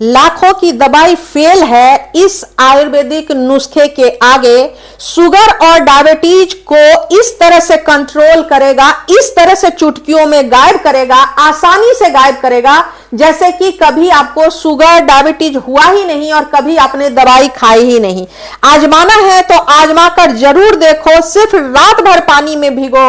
लाखों की दवाई फेल है इस आयुर्वेदिक नुस्खे के आगे। शुगर और डायबिटीज को इस तरह से कंट्रोल करेगा, इस तरह से चुटकियों में गायब करेगा, आसानी से गायब करेगा, जैसे कि कभी आपको शुगर डायबिटीज हुआ ही नहीं और कभी आपने दवाई खाई ही नहीं। आजमाना है तो आजमा कर जरूर देखो। सिर्फ रात भर पानी में भिगो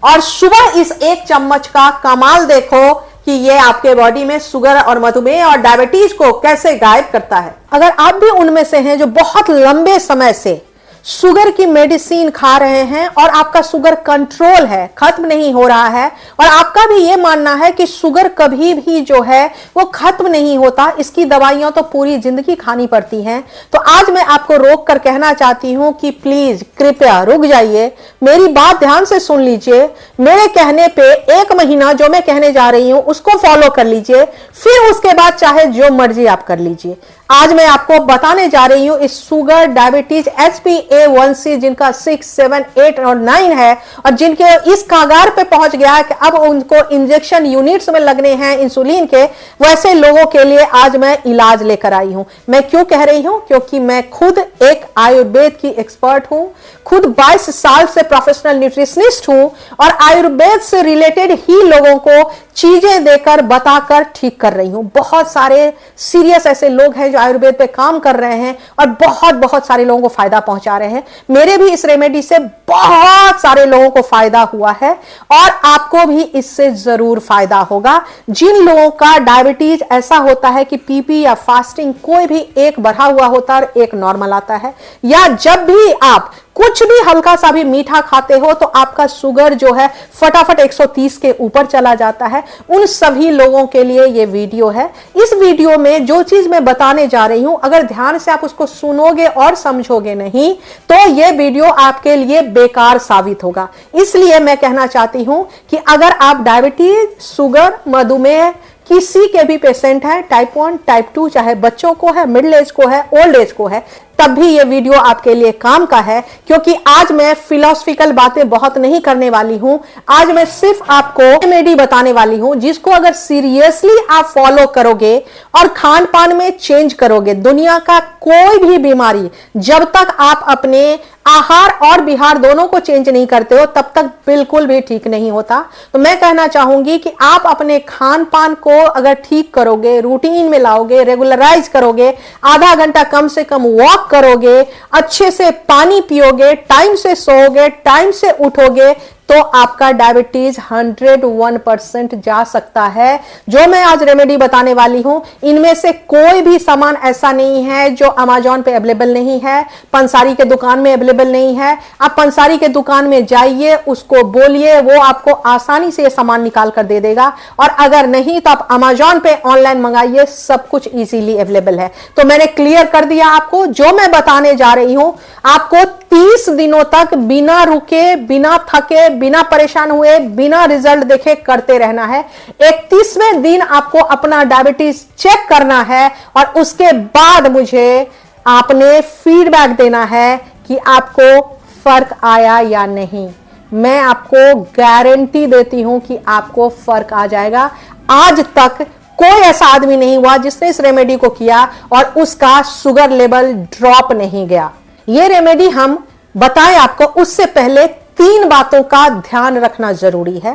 और सुबह इस 1 चम्मच का कमाल देखो कि ये आपके बॉडी में शुगर और मधुमेह और डायबिटीज को कैसे गायब करता है। अगर आप भी उनमें से हैं जो बहुत लंबे समय से शुगर की मेडिसिन खा रहे हैं और आपका शुगर कंट्रोल है, खत्म नहीं हो रहा है, और आपका भी ये मानना है कि शुगर कभी भी जो है वो खत्म नहीं होता, इसकी दवाइयां तो पूरी जिंदगी खानी पड़ती हैं, तो आज मैं आपको रोक कर कहना चाहती हूं कि प्लीज कृपया रुक जाइए, मेरी बात ध्यान से सुन लीजिए। मेरे कहने पे 1 महीना जो मैं कहने जा रही हूं उसको फॉलो कर लीजिए, फिर उसके बाद चाहे जो मर्जी आप कर लीजिए। आज मैं आपको बताने जा रही हूं इस शुगर डायबिटीज HbA1c जिनका 6, 7, 8 और 9 है और जिनके इस कागार पे पहुंच गया है कि अब उनको इंजेक्शन यूनिट्स में लगने हैं इंसुलिन के, वैसे लोगों के लिए आज मैं इलाज लेकर आई हूं। मैं क्यों कह रही हूं? क्योंकि मैं खुद एक आयुर्वेद की एक्सपर्ट हूं, खुद 22 साल से प्रोफेशनल न्यूट्रिशनिस्ट हूं और आयुर्वेद से रिलेटेड ही लोगों को चीजें देकर बताकर ठीक कर रही हूं। बहुत सारे सीरियस ऐसे लोग हैं जो आयुर्वेद पे काम कर रहे हैं और बहुत बहुत सारे लोगों को फायदा पहुंचा रहे हैं। मेरे भी इस रेमेडी से बहुत सारे लोगों को फायदा हुआ है और आपको भी इससे जरूर फायदा होगा। जिन लोगों का डायबिटीज ऐसा होता है कि पीपी या फास्टिंग कोई भी एक बढ़ा हुआ होता है और एक नॉर्मल आता है, या जब भी आप कुछ भी हल्का सा भी मीठा खाते हो तो आपका शुगर जो है फटाफट 130 के ऊपर चला जाता है, उन सभी लोगों के लिए ये वीडियो है। इस वीडियो में जो चीज मैं बताने जा रही हूं, अगर ध्यान से आप उसको सुनोगे और समझोगे नहीं तो ये वीडियो आपके लिए बेकार साबित होगा। इसलिए मैं कहना चाहती हूं कि अगर आप डायबिटीज, शुगर, मधुमेह किसी के भी पेशेंट है, टाइप 1, टाइप 2, चाहे बच्चों को है, मिडिल एज को है, ओल्ड एज को है, तब भी ये वीडियो आपके लिए काम का है। क्योंकि आज मैं फिलोसफिकल बातें बहुत नहीं करने वाली हूं, आज मैं सिर्फ आपको रेमेडी बताने वाली हूं जिसको अगर सीरियसली आप फॉलो करोगे और खान पान में चेंज करोगे, दुनिया का कोई भी बीमारी जब तक आप अपने आहार और विहार दोनों को चेंज नहीं करते हो तब तक बिल्कुल भी ठीक नहीं होता। तो मैं कहना चाहूंगी कि आप अपने खान पान को अगर ठीक करोगे, रूटीन में लाओगे, रेगुलराइज करोगे, आधा घंटा कम से कम वॉक करोगे, अच्छे से पानी पियोगे, टाइम से सोओगे, टाइम से उठोगे, तो आपका डायबिटीज 101% जा सकता है। जो मैं आज रेमेडी बताने वाली हूं, इनमें से कोई भी सामान ऐसा नहीं है जो अमेज़न पे अवेलेबल नहीं है, पंसारी के दुकान में अवेलेबल नहीं है। आप पंसारी के दुकान में जाइए, उसको बोलिए, वो आपको आसानी से ये सामान निकाल कर दे देगा, और अगर नहीं तो आप अमेज़न पे ऑनलाइन मंगाइए, सब कुछ इजीली अवेलेबल है। तो मैंने क्लियर कर दिया आपको, जो मैं बताने जा रही हूं आपको 30 दिनों तक बिना रुके, बिना थके, बिना परेशान हुए, बिना रिजल्ट देखे करते रहना है। 31वें दिन आपको अपना डायबिटीज चेक करना है और उसके बाद मुझे आपने फीडबैक देना है कि आपको फर्क आया या नहीं। मैं आपको गारंटी देती हूं कि आपको फर्क आ जाएगा। आज तक कोई ऐसा आदमी नहीं हुआ जिसने इस रेमेडी को किया और उसका शुगर लेवल ड्रॉप नहीं गया। ये रेमेडी हम बताएं आपको, उससे पहले 3 बातों का ध्यान रखना जरूरी है।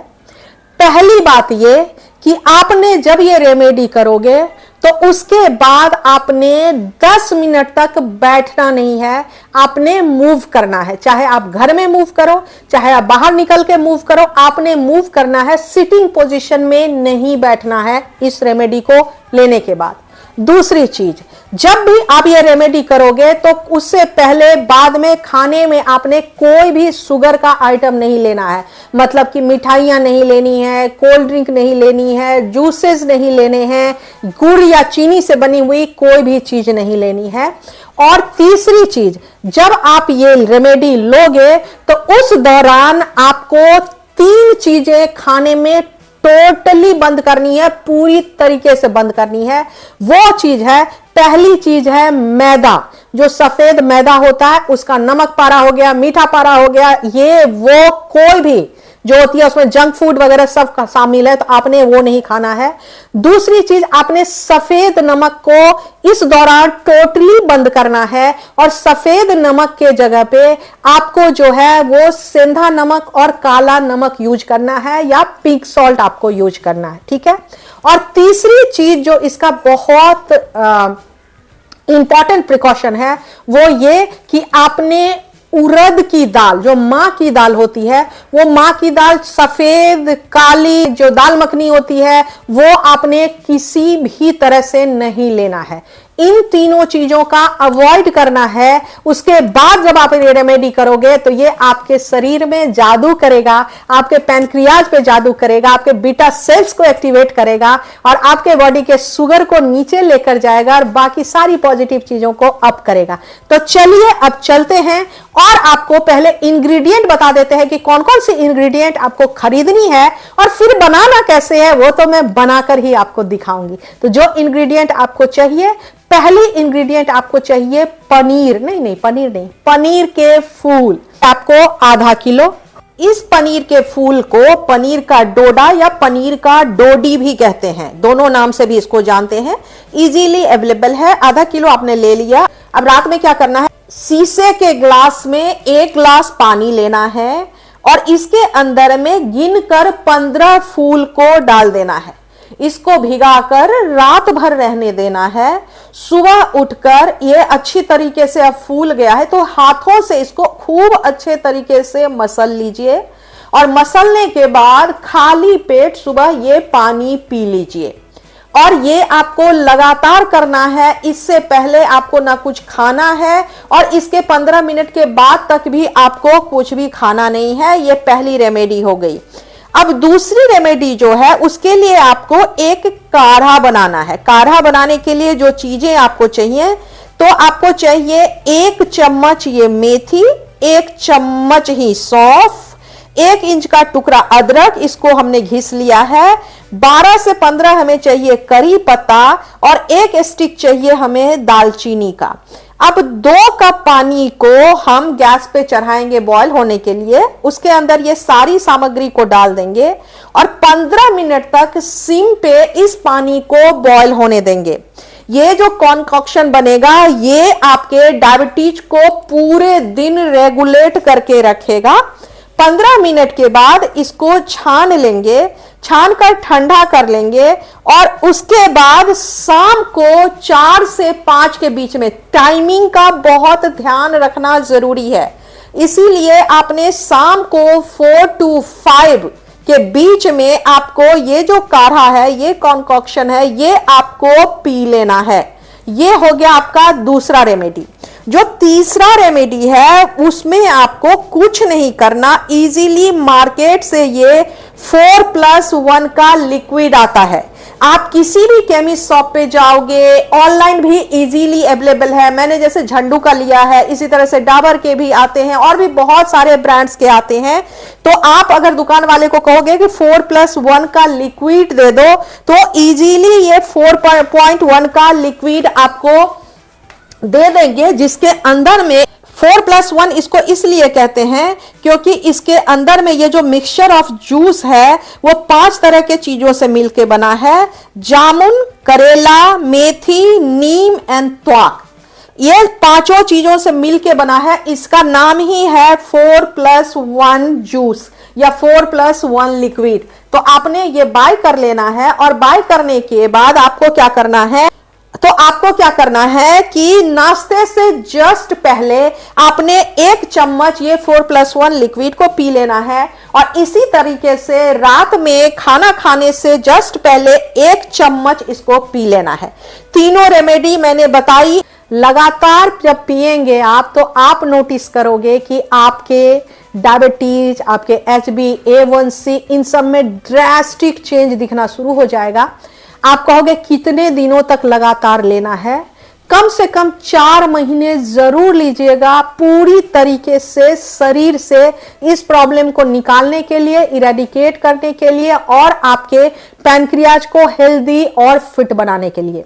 पहली बात ये कि आपने जब ये रेमेडी करोगे तो उसके बाद आपने 10 मिनट तक बैठना नहीं है, आपने मूव करना है। चाहे आप घर में मूव करो, चाहे आप बाहर निकल के मूव करो, आपने मूव करना है। सिटिंग पोजीशन में नहीं बैठना है इस रेमेडी को लेने के बाद। दूसरी चीज, जब भी आप ये रेमेडी करोगे तो उससे पहले बाद में खाने में आपने कोई भी शुगर का आइटम नहीं लेना है। मतलब कि मिठाइयां नहीं लेनी है, कोल्ड ड्रिंक नहीं लेनी है, जूसेस नहीं लेने हैं, गुड़ या चीनी से बनी हुई कोई भी चीज नहीं लेनी है। और तीसरी चीज, जब आप ये रेमेडी लोगे तो उस दौरान आपको 3 चीजें खाने में टोटली बंद करनी है, पूरी तरीके से बंद करनी है। वो चीज है, पहली चीज है मैदा। जो सफेद मैदा होता है उसका नमक पारा हो गया, मीठा पारा हो गया, ये वो कोई भी जो होती है उसमें जंक फूड वगैरह सब शामिल है, तो आपने वो नहीं खाना है। दूसरी चीज, आपने सफेद नमक को इस दौरान टोटली बंद करना है और सफेद नमक के जगह पे आपको जो है वो सेंधा नमक और काला नमक यूज करना है या पिंक सॉल्ट आपको यूज करना है, ठीक है। और तीसरी चीज जो इसका बहुत इंपॉर्टेंट प्रिकॉशन है वो ये कि आपने उड़द की दाल, जो मां की दाल होती है, वो मां की दाल सफेद काली जो दाल मखनी होती है वो आपने किसी भी तरह से नहीं लेना है। इन तीनों चीजों का अवॉइड करना है। उसके बाद जब आप ये रेमेडी करोगे तो ये आपके शरीर में जादू करेगा, आपके पैनक्रियाज पे जादू करेगा, आपके बीटा सेल्स को एक्टिवेट करेगा और आपके बॉडी के शुगर को नीचे लेकर जाएगा और बाकी सारी पॉजिटिव चीजों को अप करेगा। तो चलिए अब चलते हैं और आपको पहले इंग्रेडिएंट बता देते हैं कि कौन कौन सी इंग्रेडिएंट आपको खरीदनी है और फिर बनाना कैसे है वो तो मैं बनाकर ही आपको दिखाऊंगी। तो जो इंग्रेडिएंट आपको चाहिए, पहली इंग्रेडिएंट आपको चाहिए पनीर, पनीर के फूल आपको आधा किलो। इस पनीर के फूल को पनीर का डोडा या पनीर का डोडी भी कहते हैं, दोनों नाम से भी इसको जानते हैं, इजीली अवेलेबल है। आधा किलो आपने ले लिया। अब रात में क्या करना है, शीशे के ग्लास में 1 ग्लास पानी लेना है और इसके अंदर में गिनकर 15 फूल को डाल देना है। इसको भिगाकर रात भर रहने देना है। सुबह उठकर ये अच्छी तरीके से अब फूल गया है तो हाथों से इसको खूब अच्छे तरीके से मसल लीजिए और मसलने के बाद खाली पेट सुबह ये पानी पी लीजिए। और ये आपको लगातार करना है, इससे पहले आपको ना कुछ खाना है और इसके 15 मिनट के बाद तक भी आपको कुछ भी खाना नहीं है। ये पहली रेमेडी हो गई। अब दूसरी रेमेडी जो है उसके लिए आपको एक काढ़ा बनाना है। काढ़ा बनाने के लिए जो चीजें आपको चाहिए, तो आपको चाहिए 1 चम्मच ये मेथी, 1 चम्मच ही सौंफ, 1 इंच का टुकड़ा अदरक, इसको हमने घिस लिया है, 12 से 15 हमें चाहिए करी पत्ता और 1 स्टिक चाहिए हमें दालचीनी का। अब 2 कप पानी को हम गैस पे चढ़ाएंगे बॉईल होने के लिए। उसके अंदर ये सारी सामग्री को डाल देंगे और 15 मिनट तक सिम पे इस पानी को बॉईल होने देंगे। ये जो कॉन्कॉक्शन बनेगा ये आपके डायबिटीज को पूरे दिन रेगुलेट करके रखेगा। 15 मिनट के बाद इसको छान लेंगे, छान कर ठंडा कर लेंगे और उसके बाद शाम को 4 से 5 के बीच में, टाइमिंग का बहुत ध्यान रखना जरूरी है, इसीलिए आपने शाम को 4 to 5 के बीच में आपको ये जो काढ़ा है, ये कॉन्कॉक्शन है, ये आपको पी लेना है। ये हो गया आपका दूसरा रेमेडी। जो तीसरा रेमेडी है उसमें आपको कुछ नहीं करना, इजीली मार्केट से ये 4+1 का लिक्विड आता है। आप किसी भी केमिस्ट शॉप पे जाओगे, ऑनलाइन भी इजीली अवेलेबल है। मैंने जैसे झंडू का लिया है, इसी तरह से डाबर के भी आते हैं और भी बहुत सारे ब्रांड्स के आते हैं। तो आप अगर दुकान वाले को कहोगे कि 4+1 का लिक्विड दे दो तो इजीली ये 4.1 का लिक्विड आपको दे देंगे, जिसके अंदर में 4+1 इसको इसलिए कहते हैं क्योंकि इसके अंदर में ये जो मिक्सचर ऑफ जूस है वो 5 तरह के चीजों से मिलके बना है। जामुन, करेला, मेथी, नीम एंड त्वाक, ये 5 चीजों से मिलके बना है। इसका नाम ही है 4+1 जूस या 4+1 लिक्विड। तो आपने ये बाय कर लेना है और बाय करने के बाद आपको क्या करना है, तो आपको क्या करना है कि नाश्ते से जस्ट पहले आपने 1 चम्मच ये 4+1 लिक्विड को पी लेना है और इसी तरीके से रात में खाना खाने से जस्ट पहले 1 चम्मच इसको पी लेना है। तीनों रेमेडी मैंने बताई, लगातार जब पिएंगे आप तो आप नोटिस करोगे कि आपके डायबिटीज, आपके HB, A1C, इन सब में ड्रास्टिक चेंज दिखना शुरू हो जाएगा। आप कहोगे कितने दिनों तक लगातार लेना है, कम से कम 4 महीने जरूर लीजिएगा पूरी तरीके से शरीर से इस प्रॉब्लम को निकालने के लिए, इरेडिकेट करने के लिए और आपके पैनक्रियाज को हेल्दी और फिट बनाने के लिए।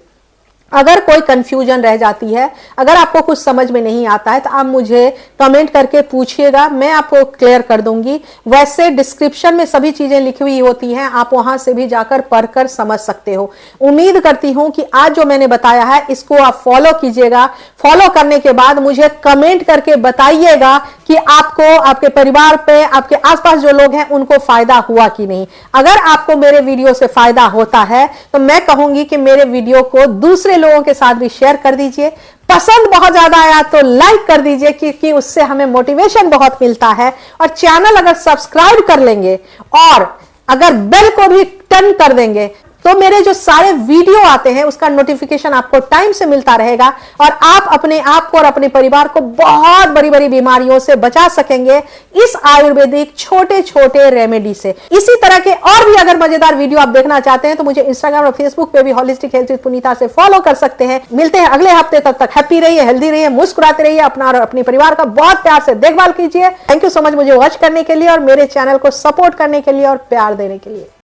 अगर कोई कंफ्यूजन रह जाती है, अगर आपको कुछ समझ में नहीं आता है तो आप मुझे कमेंट करके पूछिएगा, मैं आपको क्लियर कर दूंगी। वैसे डिस्क्रिप्शन में सभी चीजें लिखी हुई होती हैं, आप वहां से भी जाकर पढ़कर समझ सकते हो। उम्मीद करती हूं कि आज जो मैंने बताया है इसको आप फॉलो कीजिएगा। फॉलो करने के बाद मुझे कमेंट करके बताइएगा कि आपको, आपके परिवार पे, आपके आसपास जो लोग हैं उनको फायदा हुआ कि नहीं। अगर आपको मेरे वीडियो से फायदा होता है तो मैं कहूंगी कि मेरे वीडियो को दूसरे लोगों के साथ भी शेयर कर दीजिए। पसंद बहुत ज्यादा आया तो लाइक कर दीजिए, क्योंकि उससे हमें मोटिवेशन बहुत मिलता है। और चैनल अगर सब्सक्राइब कर लेंगे और अगर बेल को भी टर्न कर देंगे तो मेरे जो सारे वीडियो आते हैं उसका नोटिफिकेशन आपको टाइम से मिलता रहेगा और आप अपने आप को और अपने परिवार को बहुत बड़ी बड़ी बीमारियों से बचा सकेंगे इस आयुर्वेदिक छोटे छोटे रेमेडी से। इसी तरह के और भी अगर मजेदार वीडियो आप देखना चाहते हैं तो मुझे इंस्टाग्राम और फेसबुक पे भी होलिस्टिक हेल्थ विद पुनीता से फॉलो कर सकते हैं। मिलते हैं अगले हफ्ते, तब तक हैप्पी रहिए, हेल्दी रहिए, मुस्कुराते रहिए, अपना और अपने परिवार का बहुत प्यार से देखभाल कीजिए। थैंक यू सो मच मुझे वॉच करने के लिए और मेरे चैनल को सपोर्ट करने के लिए और प्यार देने के लिए।